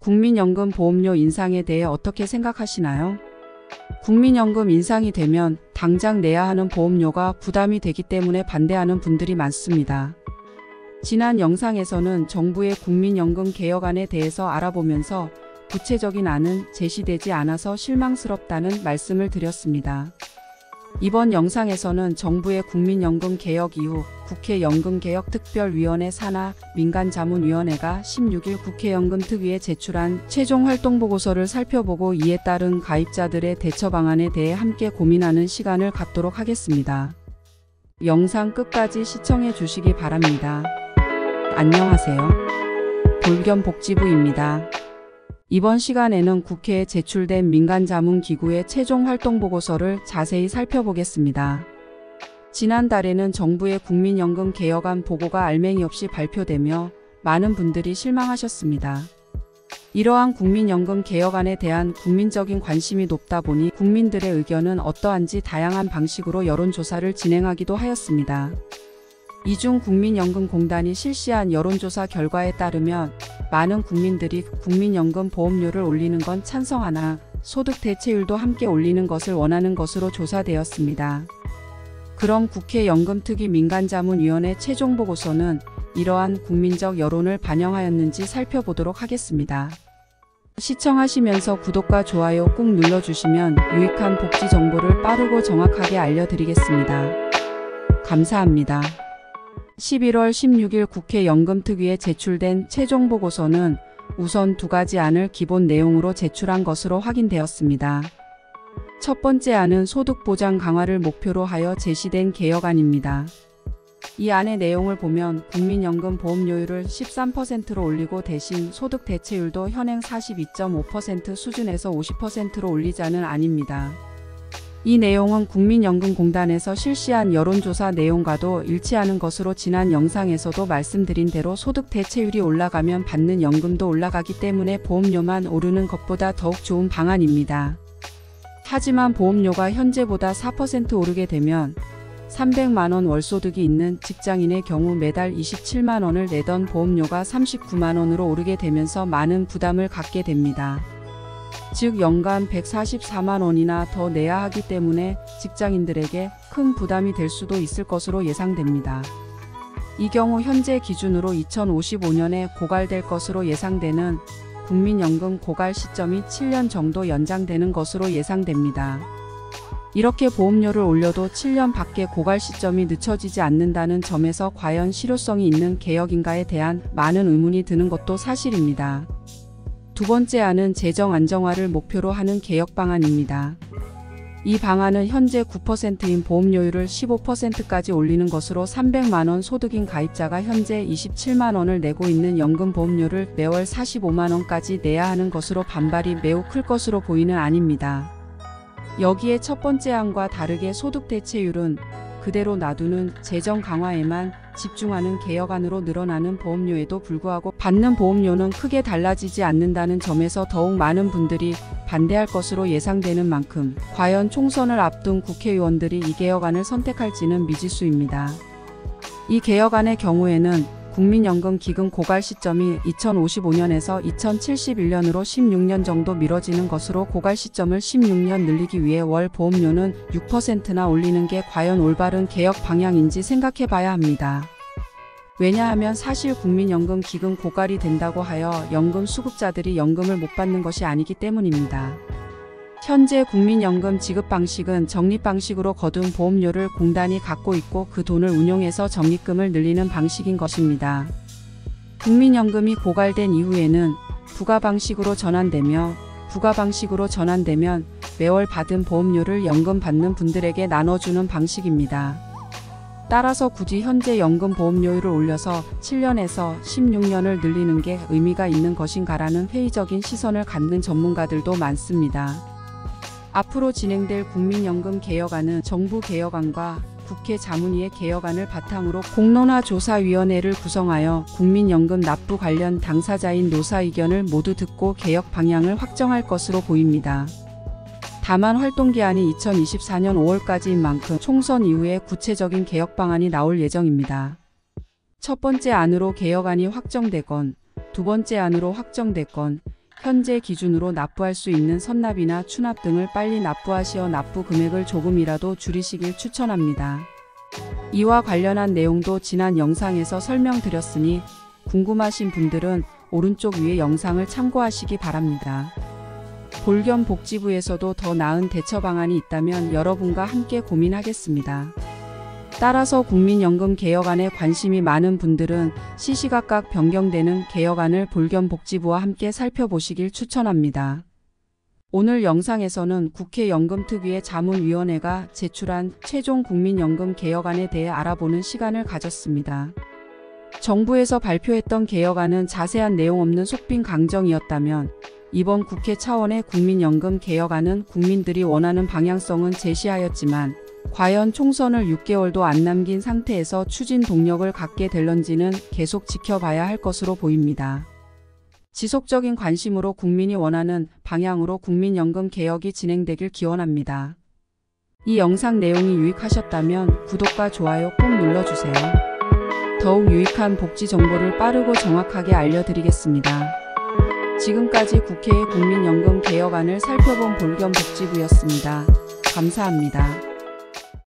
국민연금 보험료 인상에 대해 어떻게 생각하시나요? 국민연금 인상이 되면 당장 내야 하는 보험료가 부담이 되기 때문에 반대하는 분들이 많습니다. 지난 영상에서는 정부의 국민연금 개혁안에 대해서 알아보면서 구체적인 안은 제시되지 않아서 실망스럽다는 말씀을 드렸습니다. 이번 영상에서는 정부의 국민연금 개혁 이후 국회 연금개혁특별위원회 산하 민간자문위원회가 16일 국회 연금특위에 제출한 최종 활동보고서를 살펴보고 이에 따른 가입자들의 대처 방안에 대해 함께 고민하는 시간을 갖도록 하겠습니다. 영상 끝까지 시청해 주시기 바랍니다. 안녕하세요. 돌견복지부입니다. 이번 시간에는 국회에 제출된 민간자문기구의 최종 활동보고서를 자세히 살펴보겠습니다. 지난달에는 정부의 국민연금 개혁안 보고가 알맹이 없이 발표되며 많은 분들이 실망하셨습니다. 이러한 국민연금 개혁안에 대한 국민적인 관심이 높다 보니 국민들의 의견은 어떠한지 다양한 방식으로 여론조사를 진행하기도 하였습니다. 이중 국민연금공단이 실시한 여론조사 결과에 따르면 많은 국민들이 국민연금 보험료를 올리는 건 찬성하나 소득 대체율도 함께 올리는 것을 원하는 것으로 조사되었습니다. 그럼 국회 연금특위 민간자문위원회 최종 보고서는 이러한 국민적 여론을 반영하였는지 살펴보도록 하겠습니다. 시청하시면서 구독과 좋아요 꾹 눌러주시면 유익한 복지 정보를 빠르고 정확하게 알려드리겠습니다. 감사합니다. 11월 16일 국회 연금특위에 제출된 최종 보고서는 우선 두 가지 안을 기본 내용으로 제출한 것으로 확인되었습니다. 첫 번째 안은 소득 보장 강화를 목표로 하여 제시된 개혁안입니다. 이 안의 내용을 보면 국민연금 보험료율을 13%로 올리고 대신 소득 대체율도 현행 42.5% 수준에서 50%로 올리자는 안입니다. 이 내용은 국민연금공단에서 실시한 여론조사 내용과도 일치하는 것으로 지난 영상에서도 말씀드린 대로 소득 대체율이 올라가면 받는 연금도 올라가기 때문에 보험료만 오르는 것보다 더욱 좋은 방안입니다. 하지만 보험료가 현재보다 4% 오르게 되면 300만원 월소득이 있는 직장인의 경우 매달 27만원을 내던 보험료가 39만원으로 오르게 되면서 많은 부담을 갖게 됩니다. 즉 연간 144만원이나 더 내야 하기 때문에 직장인들에게 큰 부담이 될 수도 있을 것으로 예상됩니다. 이 경우 현재 기준으로 2055년에 고갈될 것으로 예상되는 국민연금 고갈 시점이 7년 정도 연장되는 것으로 예상됩니다. 이렇게 보험료를 올려도 7년 밖에 고갈 시점이 늦춰지지 않는다는 점에서 과연 실효성이 있는 개혁인가에 대한 많은 의문이 드는 것도 사실입니다. 두 번째 안은 재정 안정화를 목표로 하는 개혁 방안입니다. 이 방안은 현재 9%인 보험료율을 15%까지 올리는 것으로 300만원 소득인 가입자가 현재 27만원을 내고 있는 연금보험료를 매월 45만원까지 내야 하는 것으로 반발이 매우 클 것으로 보이는 안입니다. 여기에 첫 번째 안과 다르게 소득 대체율은 그대로 놔두는 재정 강화에만 집중하는 개혁안으로 늘어나는 보험료에도 불구하고 받는 보험료는 크게 달라지지 않는다는 점에서 더욱 많은 분들이 반대할 것으로 예상되는 만큼 과연 총선을 앞둔 국회의원들이 이 개혁안을 선택할지는 미지수입니다. 이 개혁안의 경우에는 국민연금 기금 고갈 시점이 2055년에서 2071년으로 16년 정도 미뤄지는 것으로 고갈 시점을 16년 늘리기 위해 월 보험료는 6%나 올리는 게 과연 올바른 개혁 방향인지 생각해 봐야 합니다. 왜냐하면 사실 국민연금 기금 고갈이 된다고 하여 연금 수급자들이 연금을 못 받는 것이 아니기 때문입니다. 현재 국민연금 지급 방식은 적립 방식으로 거둔 보험료를 공단이 갖고 있고 그 돈을 운용해서 적립금을 늘리는 방식인 것입니다. 국민연금이 고갈된 이후에는 부가 방식으로 전환되며 부가 방식으로 전환되면 매월 받은 보험료를 연금 받는 분들에게 나눠주는 방식입니다. 따라서 굳이 현재 연금 보험료율을 올려서 7년에서 16년을 늘리는 게 의미가 있는 것인가라는 회의적인 시선을 갖는 전문가들도 많습니다. 앞으로 진행될 국민연금 개혁안은 정부 개혁안과 국회 자문위의 개혁안을 바탕으로 공론화조사위원회를 구성하여 국민연금 납부 관련 당사자인 노사 의견을 모두 듣고 개혁 방향을 확정할 것으로 보입니다. 다만 활동기한이 2024년 5월까지인 만큼 총선 이후에 구체적인 개혁 방안이 나올 예정입니다. 첫 번째 안으로 개혁안이 확정되건 두 번째 안으로 확정되건 현재 기준으로 납부할 수 있는 선납이나 추납 등을 빨리 납부하시어 납부 금액을 조금이라도 줄이시길 추천합니다. 이와 관련한 내용도 지난 영상에서 설명드렸으니 궁금하신 분들은 오른쪽 위에 영상을 참고하시기 바랍니다. 보건복지부에서도 더 나은 대처 방안이 있다면 여러분과 함께 고민하겠습니다. 따라서 국민연금 개혁안에 관심이 많은 분들은 시시각각 변경되는 개혁안을 보건복지부와 함께 살펴보시길 추천합니다. 오늘 영상에서는 국회 연금특위의 자문위원회가 제출한 최종 국민연금 개혁안에 대해 알아보는 시간을 가졌습니다. 정부에서 발표했던 개혁안은 자세한 내용 없는 속빈 강정이었다면 이번 국회 차원의 국민연금 개혁안은 국민들이 원하는 방향성은 제시하였지만 과연 총선을 6개월도 안 남긴 상태에서 추진 동력을 갖게 될런지는 계속 지켜봐야 할 것으로 보입니다. 지속적인 관심으로 국민이 원하는 방향으로 국민연금 개혁이 진행되길 기원합니다. 이 영상 내용이 유익하셨다면 구독과 좋아요 꼭 눌러주세요. 더욱 유익한 복지 정보를 빠르고 정확하게 알려드리겠습니다. 지금까지 국회의 국민연금 개혁안을 살펴본 보건복지부였습니다. 감사합니다.